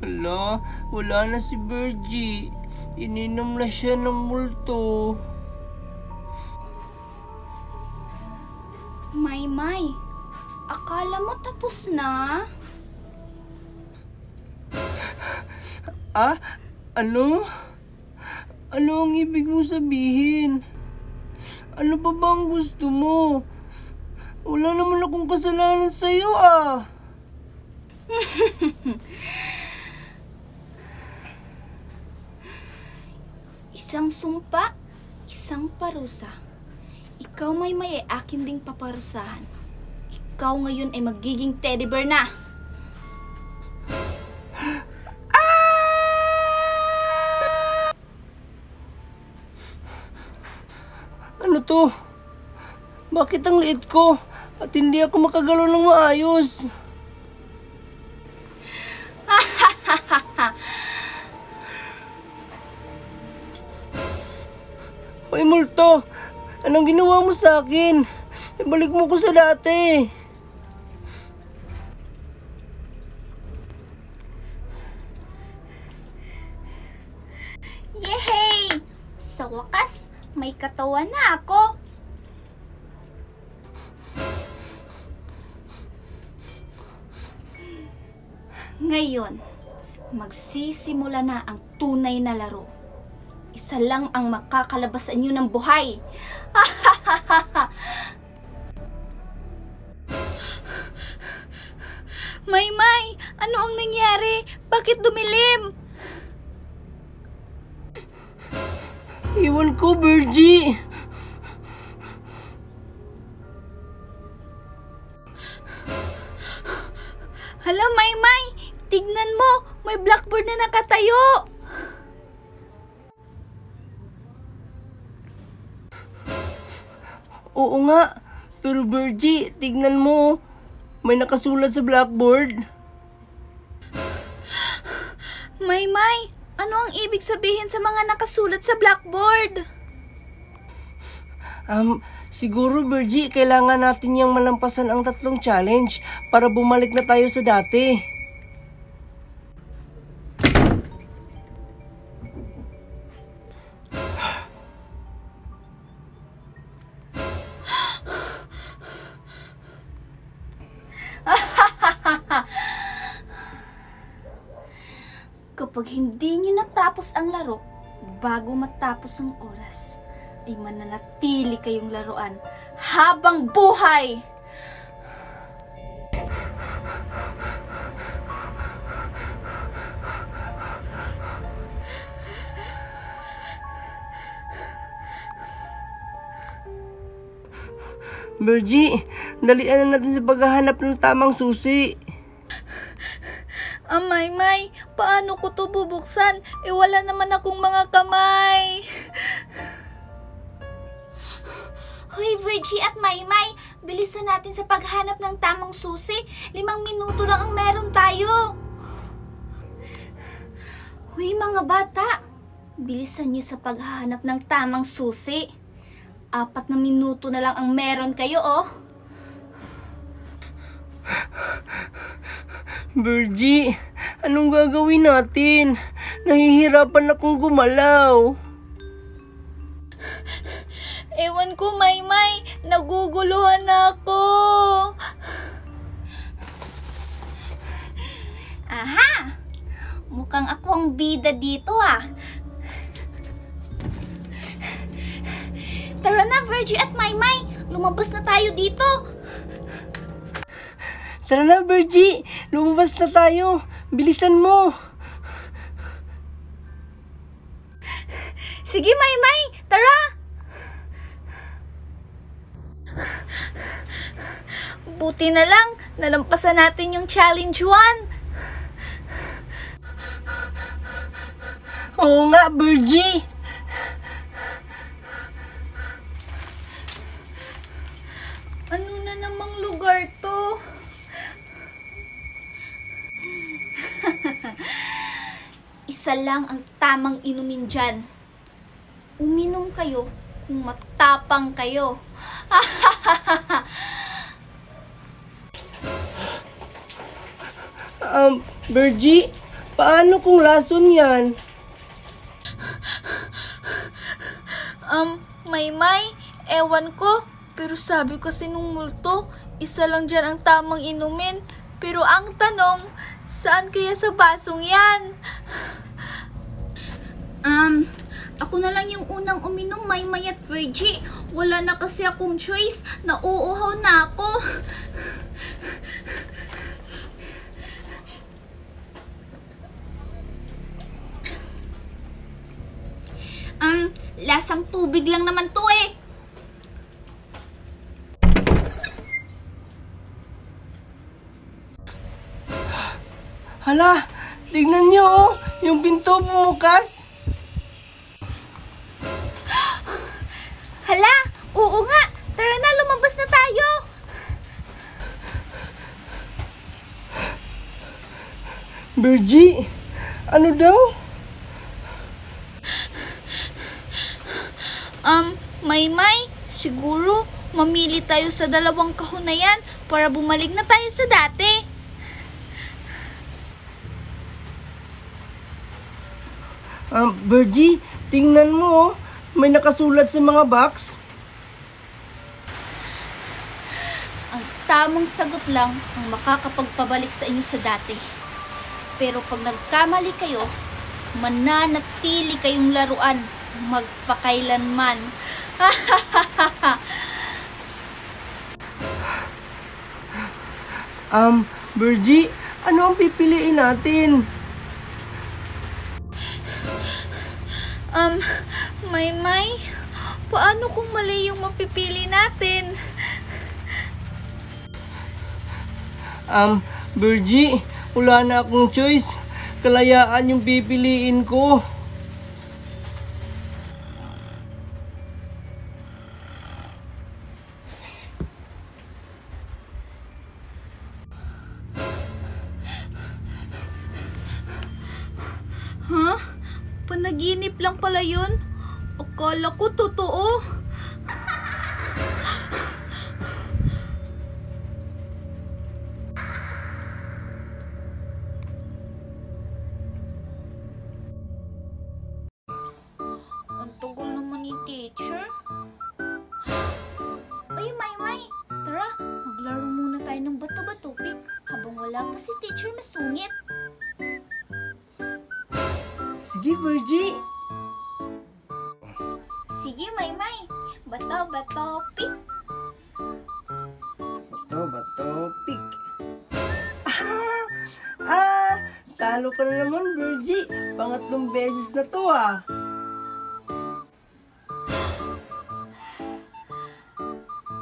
Hala, wala na si Virgie. Ininom na siya ng multo. Maymay, akala mo tapos na? Ah? Ano? Ano ang ibig mong sabihin? Ano pa ba ang gusto mo? Wala naman akong kasalanan sa'yo ah. Isang sumpa, isang parusa. Ikaw Maymay ay akin ding paparusahan. Ikaw ngayon ay magiging teddy bear na. Ano to? Bakit ang liit ko at hindi ako makagalaw ng maayos? Hoy multo! Anong ginawa mo sa akin? Ibalik mo ko sa dati. Yehey! Sa wakas, may katawan na ako. Ngayon, magsisimula na ang tunay na laro. Isa lang ang makakalabasan niyo ng buhay. Maymay, ano ang nangyari? Bakit dumilim? Iwan ko, Virgie. Hala, Maymay, tignan mo, may blackboard na nakatayo. Oo nga, pero Virgie, tignan mo. May nakasulat sa blackboard. Maymay, ano ang ibig sabihin sa mga nakasulat sa blackboard? Siguro Virgie, kailangan natin yung malampasan ang 3 challenge para bumalik na tayo sa dati. Kapag hindi nyo natapos ang laro bago matapos ang oras, ay mananatili kayong laruan habang buhay! Virgie, dalian na natin sa paghahanap ng tamang susi. Maymay, paano ko to bubuksan? Wala naman akong mga kamay. Hoy, Virgie at Maymay, bilisan natin sa paghanap ng tamang susi. 5 minuto lang ang meron tayo. Hoy, mga bata, bilisan nyo sa paghahanap ng tamang susi. 4 na minuto na lang ang meron kayo, oh. Virgie, anong gagawin natin? Nahihirapan akong gumalaw. Ewan ko, Maymay. Naguguluhan ako. Aha! Mukhang ako ang bida dito, ah. Tara na, Virgie at Maymay. Lumabas na tayo dito. Tara na, Virgie! Lumabas na tayo! Bilisan mo! Sige, Maymay! Tara! Buti na lang, nalampasan natin yung challenge 1. Oo nga, Virgie! Ano na namang lugar to? Isa lang ang tamang inumin dyan. Uminom kayo kung matapang kayo. Virgie, Paano kung lason yan? Maymay, ewan ko. Pero sabi kasi nung multo, isa lang dyan ang tamang inumin. Pero ang tanong, saan kaya sa basong yan? Ako na lang yung unang uminom, Maymay at Virgie. Wala na kasi akong choice. Nauuhaw na ako. Lasang tubig lang naman to eh. Hala, tignan niyo oh, yung pinto bumukas. Hala, oo nga. Tara na, lumabas na tayo. Virgie, ano daw? Maymay, siguro mamili tayo sa 2 kahon na yan para bumalik na tayo sa dati. Virgie, tingnan mo oh, may nakasulat sa mga box. Ang tamang sagot lang ang makakapagpabalik sa inyo sa dati. Pero pag nagkamali kayo, mananatili kayong laruan magpakailanman. Virgie, ano ang pipiliin natin? Maymay, paano kung mali yung mapipili natin? Virgie, wala na akong choice. Kalayaan yung pipiliin ko. Panaginip lang pala yun. Akala ko totoo. Ang tagal naman ni teacher. Ay, Maymay, tara, maglaro muna tayo ng bato-batupik habang wala pa si teacher masungit. Sige, Virgie. Sige, Maymay. Bato, pick. Bato, pick. Talo ka na naman, Virgie. Pangatlong beses na to ah.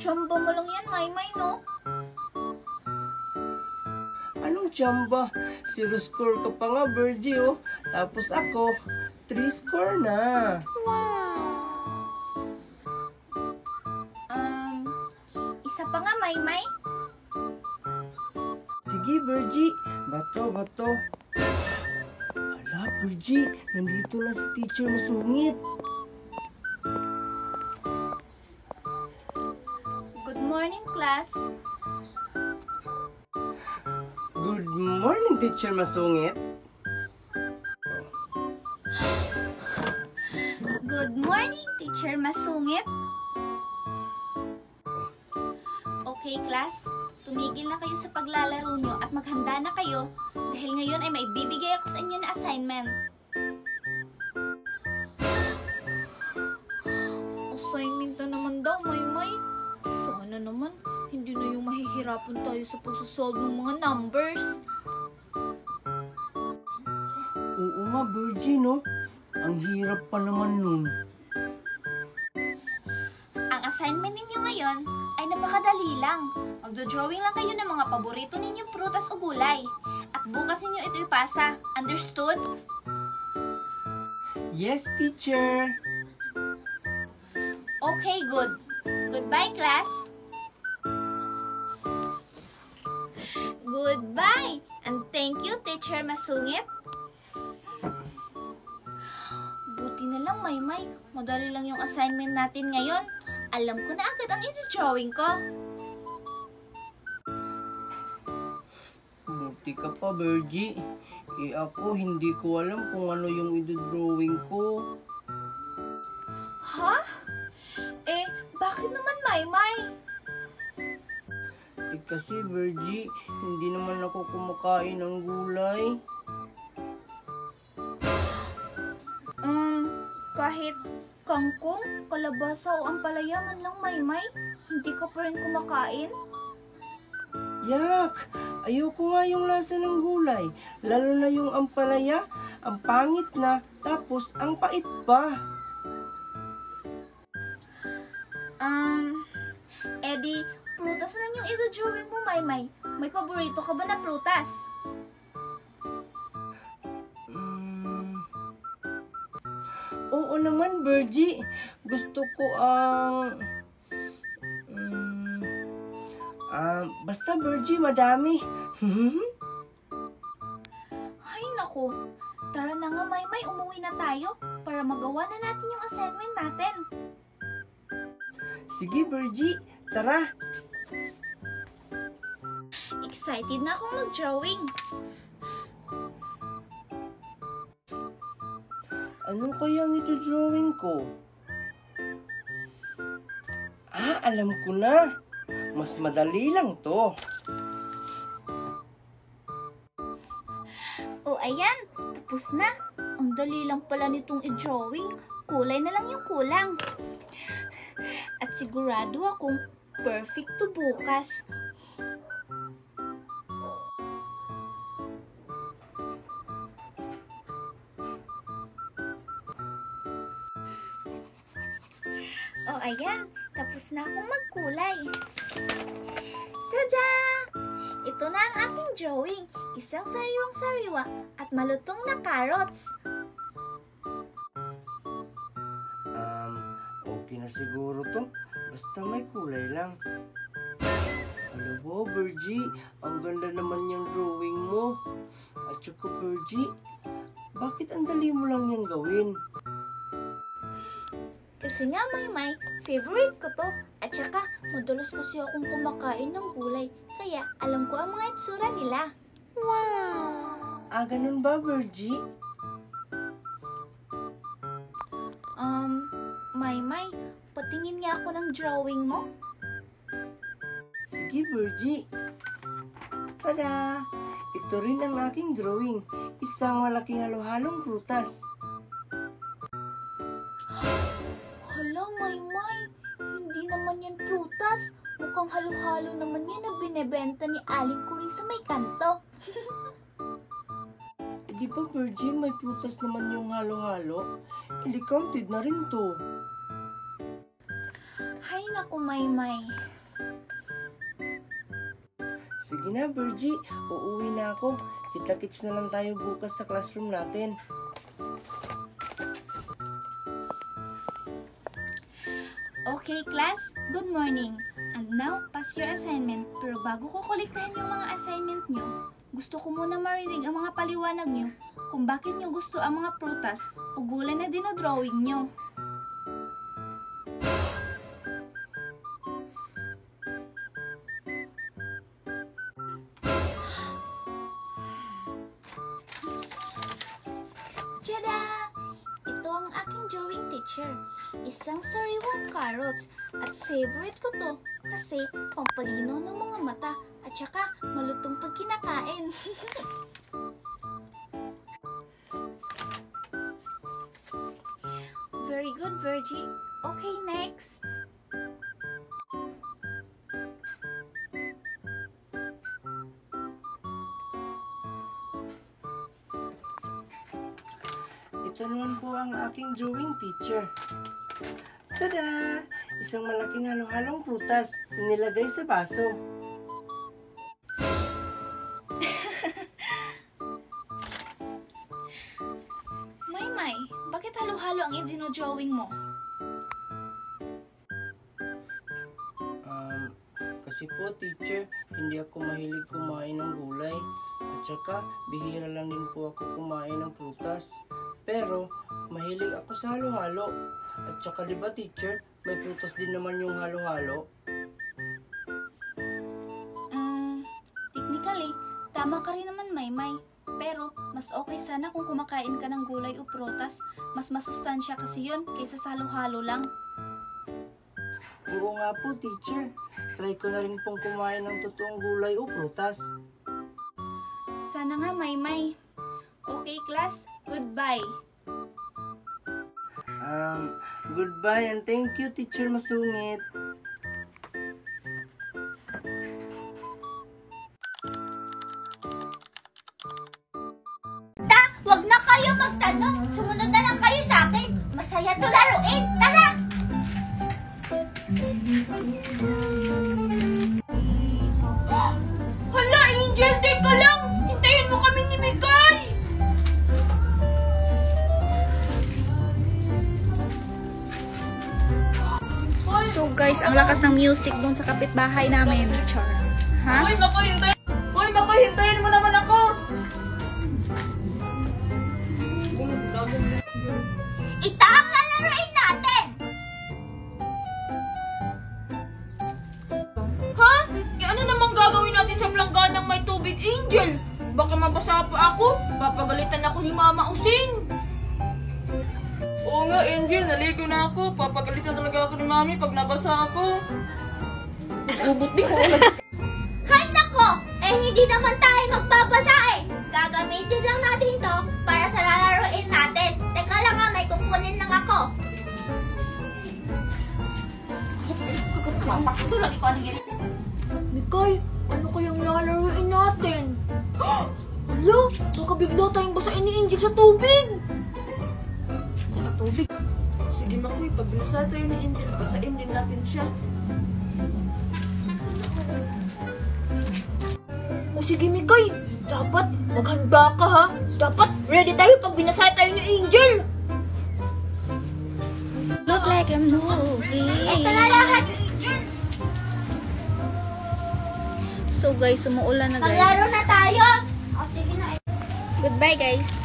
Tsamba mo lang yan, Maymay, no? Anong tsamba? 0 score ka pa nga, Virgie, oh. Tapos ako, 3 score na. Isa pa nga, Maymay. Sige, Virgie. Bato. Hala, Virgie. Nandito na si teacher masungit. Good morning, class. Good morning, teacher masungit. Good morning, teacher masungit. Okay, class. Tumigil na kayo sa paglalaro nyo at maghanda na kayo dahil ngayon ay may bibigay ako sa inyo na assignment. Assignment na naman daw, Maymay. Sana naman, hindi na yung mahihirapan tayo sa pagsasolve ng mga numbers. Oo nga, Virgie, no? Ang hirap pa naman nun. Ang assignment ninyo ngayon ay napakadali lang. Magdo-drawing lang kayo ng mga paborito ninyong prutas o gulay. At bukas ninyo ito ipasa. Understood? Yes, teacher. Okay, good. Goodbye, class. Goodbye. And thank you, Teacher Masungit. Buti na lang, Maymay. Madali lang yung assignment natin ngayon. Alam ko na agad ang ito-drawing ko. Buti ka pa, Virgie. Ako, hindi ko alam kung ano yung idodrawing ko. Ha? Eh, bakit naman, Maymay? Kasi, Virgie, hindi naman ako kumakain ng gulay. Kahit kangkong, kalabasa o ampalaya man lang, Maymay, hindi ka pa rin kumakain? Yak! Ayoko nga yung lasa ng gulay. Lalo na yung ampalaya, ang pangit na, tapos ang pait pa. Eddie, prutas lang yung ito-drawing mo, Maymay. May paborito ka ba na prutas? Oo naman, Virgie. Gusto ko ang... basta, Virgie, madami. Ay, naku. Tara na nga, Maymay, umuwi na tayo para magawa na natin yung assignment natin. Sige, Virgie, tara. Excited na akong mag-drawing. Ano kayang ito drawing ko? Alam ko na. Mas madali lang to. O, ayan. Tapos na. Ang dali lang pala nitong i-drawing. Kulay na lang yung kulang. At sigurado akong perfect to bukas. O, ayan. Tapos na akong magkulay. Tada! Ito na ang aking drawing. Isang sariwang-sariwa at malutong na carrots. Okay na siguro to. Basta may kulay lang. Alam mo, Virgie, ang ganda naman yung drawing mo. At saka, Virgie, bakit ang dali mo lang yung gawin? Kasi nga, Maymay, favorite ko to. At saka, madalas kasi akong kumakain ng gulay. Kaya, alam ko ang mga itsura nila. Wow! Ganun ba, Virgie? Maymay, patingin nga ako ng drawing mo. Sige, Virgie. Tada! Ito rin ang aking drawing. Isang malaking halo-halong prutas. Hala, Maymay, hindi naman yan prutas. Mukhang halo-halo naman yan na binebenta ni Aling Kuri sa may kanto. Di ba, Virgie, may prutas naman yung halo-halo? Hindi counted na rin to. Hay naku, Maymay. Sige na, Virgie. Uuwi na ako. Kita-kits na lang tayo bukas sa classroom natin. Okay, class, good morning. And now, pass your assignment. Pero bago ko kolektahin yung mga assignment nyo, gusto ko muna marinig ang mga paliwanag nyo kung bakit nyo gusto ang mga prutas o gulay na dinodrawing nyo. Tada! Ito ang aking drawing teacher. Isang sariwang carrots. At favorite ko to kasi pampalino ng mga mata at saka malutong pag kinakain. Very good, Virgie. Okay, next. Ito naman po ang aking drawing teacher. Tada! Isang malaking halo-halong prutas na nilagay sa baso. Maymay, bakit halo-halo ang idino-drawing mo? Kasi po, teacher, hindi ako mahilig kumain ng gulay. At saka, bihira lang din po ako kumain ng prutas. Pero, mahilig ako sa halo-halo. At saka, di ba, teacher, may prutas din naman yung halo-halo? Technically, tama ka rin naman, Maymay. Pero, mas okay sana kung kumakain ka ng gulay o prutas. Mas masustansya kasi yun kaysa sa halo-halo lang. Oo nga po, teacher. Try ko na rin pong kumain ng totoong gulay o prutas. Sana nga, Maymay. Okay, class. Goodbye. Goodbye and thank you, Teacher Masungit. Wag na kayo magtanong. Sumunod na lang kayo sa akin. Masaya to laruin. Tara! Hala, Angel! Teka lang! Hintayin mo kami ni Mikay! So guys, ang lakas ng music dun sa kapitbahay namin. Char. Ha? Hoy, Makoy, hintayin! Hoy, Makoy, hintayin mo naman ako! Ito ang lalaruin natin. Ha? E ano namang gagawin natin sa plangganang may tubig, Angel? Baka mabasa pa ako. Papagalitan ako ni Mama Using. Oo nga, Angel, naligo na ako. Papagalitan talaga ako ni Mami pag nabasa ako. Ubot din ko. Hay nako! Hindi naman tayo magbabasa eh. Gagamitin lang natin ito para sa lalaruin natin. Teka lang nga, may kukunin lang ako. Ito lagi ko anong ganito. Mikay, ano kayang lalaruin natin? Hala, baka bigla tayong basain ni Angel sa tubig. Sa tubig? Sige, Makoy, pag binasa tayo ni Angel, basain din natin siya. O sige, Mikay, dapat maghanda ka ha. Dapat ready tayo pag binasa tayo ni Angel. Look like a movie. Ito na lahat. So guys, umuulan na guys. Maglaro na tayo. O sige na. Goodbye guys.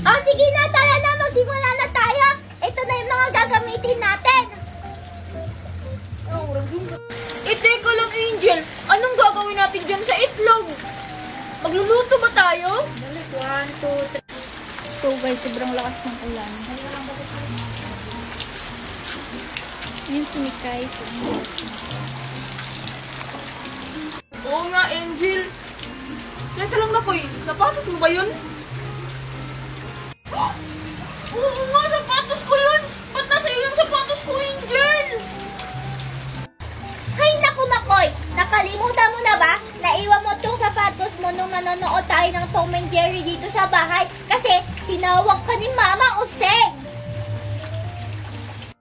O sige na, tara na. Magsimula na tayo. Ito na yung mga gagamitin natin. Teka lang, Angel. Anong gagawin natin dyan sa itlog? Magluluto ba tayo? 1, 2, 3. So guys, sobrang lakas ng ulan. Ayun si Mikay. Oo nga, Angel. Teka lang, Makoy, sapatos mo ba yun? Oo nga, sapatos ko yun! Ba't nasa iyo yung sapatos ko, Angel? Hay naku, Makoy! Nakalimutan mo na ba? Naiwan mo tong sapatos mo nung nanonood tayo ng Tom and Jerry dito sa bahay kasi tinawag ka ni Mama Useng.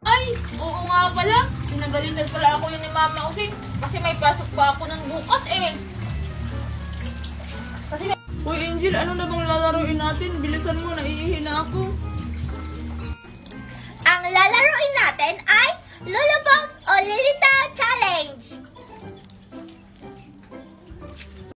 Ay, oo nga pala. Pinagalitan pala ako yun ni Mama Using kasi may pasok pa ako ng bukas eh. Kasi Hoy, Angel, ano na bang lalaruin natin? Bilisan mo, naiihi na ako. Ang lalaruin natin ay lulubog o lilita.